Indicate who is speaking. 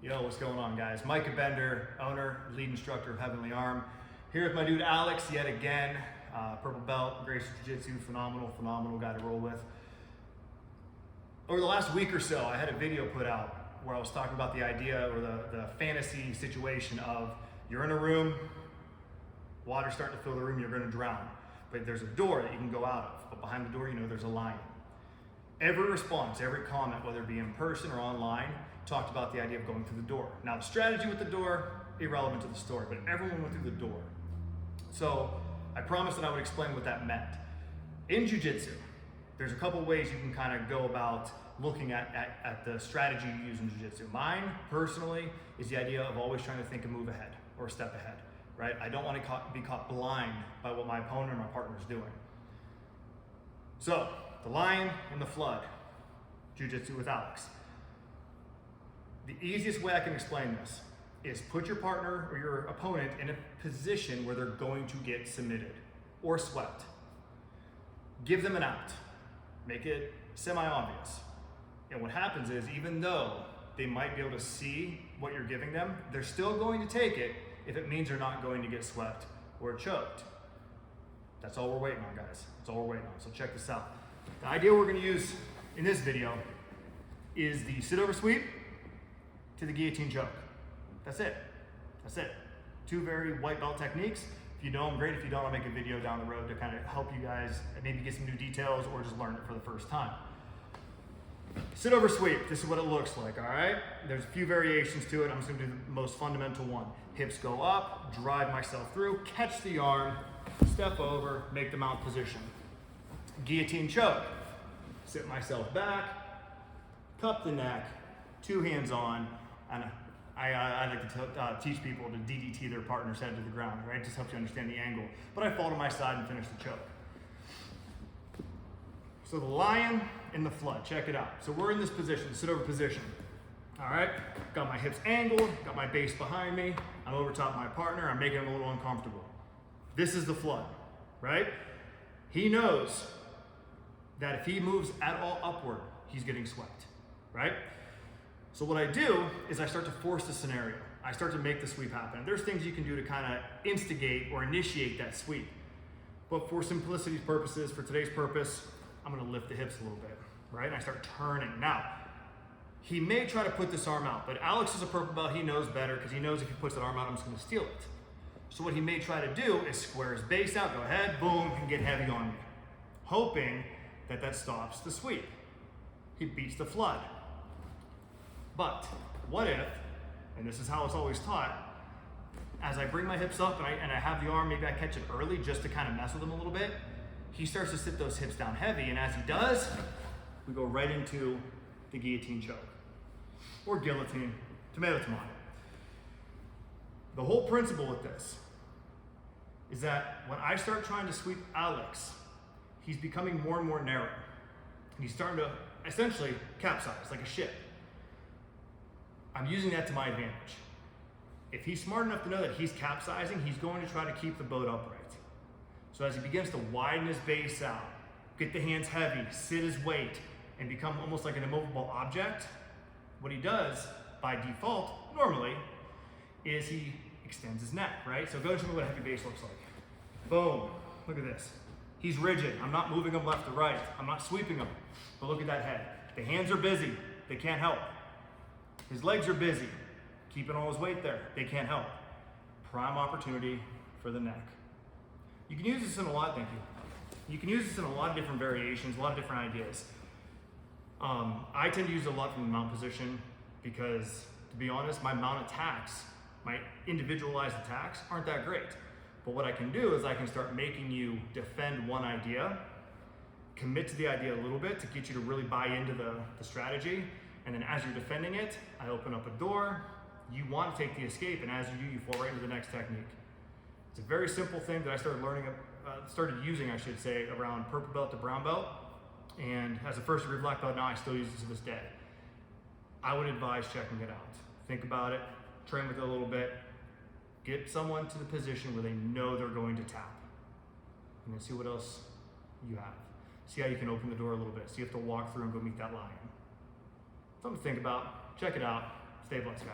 Speaker 1: Yo, what's going on, guys? Micah Bender, owner, lead instructor of Heavenly A.R.M. Here with my dude Alex yet again. Purple belt, Jiu Jitsu, phenomenal guy to roll with. Over the last week or so, I had a video put out where I was talking about the idea or the fantasy situation of you're in a room, water's starting to fill the room, you're going to drown. But there's a door that you can go out of. But behind the door, you know there's a lion. Every response, every comment, whether it be in person or online, talked about the idea of going through the door. Now, the strategy with the door, irrelevant to the story, but everyone went through the door. So I promised that I would explain what that meant. In Jiu Jitsu, there's a couple ways you can kind of go about looking at the strategy you use in Jiu Jitsu. Mine, personally, is the idea of always trying to think a move ahead or a step ahead, right? I don't want to be caught blind by what my opponent or my partner is doing. So, the lion and the flood, Jiu Jitsu with Alex. The easiest way I can explain this is put your partner or your opponent in a position where they're going to get submitted or swept. Give them an out. Make it semi-obvious. And what happens is, even though they might be able to see what you're giving them, they're still going to take it if it means they're not going to get swept or choked. That's all we're waiting on, guys. That's all we're waiting on. So check this out. The idea we're going to use in this video is the sit-over sweep to the guillotine choke. That's it. That's it. Two very white belt techniques. If you know them, great. If you don't, I'll make a video down the road to kind of help you guys maybe get some new details or just learn it for the first time. Sit-over sweep. This is what it looks like, all right? There's a few variations to it. I'm just going to do the most fundamental one. Hips go up, drive myself through, catch the arm, step over, make the mount position. Guillotine choke. Sit myself back, cup the neck, two hands on, and I like to teach people to DDT their partner's head to the ground, right? It just helps you understand the angle. But I fall to my side and finish the choke. So the lion and the flood, check it out. So we're in this position, sit over position. All right, got my hips angled, got my base behind me, I'm over top of my partner, I'm making him a little uncomfortable. This is the flood, right? He knows that if he moves at all upward, he's getting swept, right? So what I do is I start to force the scenario. I start to make the sweep happen. And there's things you can do to kind of instigate or initiate that sweep. But for simplicity's purposes, for today's purpose, I'm gonna lift the hips a little bit, right? And I start turning. Now, he may try to put this arm out, but Alex is a purple belt, he knows better, because he knows if he puts that arm out, I'm just gonna steal it. So what he may try to do is square his base out, go ahead, boom, and get heavy on me. Hoping that that stops the sweep. He beats the flood. But what if, and this is how it's always taught, as I bring my hips up and I have the arm, maybe I catch it early just to kind of mess with him a little bit, he starts to sit those hips down heavy, and as he does, we go right into the guillotine choke. Or guillotine, tomato. The whole principle with this is that when I start trying to sweep Alex, he's becoming more and more narrow. And he's starting to essentially capsize like a ship. I'm using that to my advantage. If he's smart enough to know that he's capsizing, he's going to try to keep the boat upright. So as he begins to widen his base out, get the hands heavy, sit his weight, and become almost like an immovable object, what he does by default, normally, is he extends his neck, right? So go and show me what a heavy base looks like. Boom, look at this. He's rigid, I'm not moving him left to right. I'm not sweeping him, but look at that head. The hands are busy, they can't help. His legs are busy, keeping all his weight there. They can't help. Prime opportunity for the neck. You can use this in a lot, thank you. You can use this in a lot of different variations, a lot of different ideas. I tend to use it a lot from the mount position because, to be honest, my mount attacks, my individualized attacks aren't that great. But what I can do is I can start making you defend one idea, commit to the idea a little bit to get you to really buy into the strategy. And then as you're defending it, I open up a door, you want to take the escape, and as you do, you fall right into the next technique. It's a very simple thing that I started using, around purple belt to brown belt. And as a first degree black belt now, I still use it to this day. I would advise checking it out. Think about it, train with it a little bit, get someone to the position where they know they're going to tap. And then see what else you have. See how you can open the door a little bit. See if you have to walk through and go meet that lion. Something to think about. Check it out. Stay blessed, guys.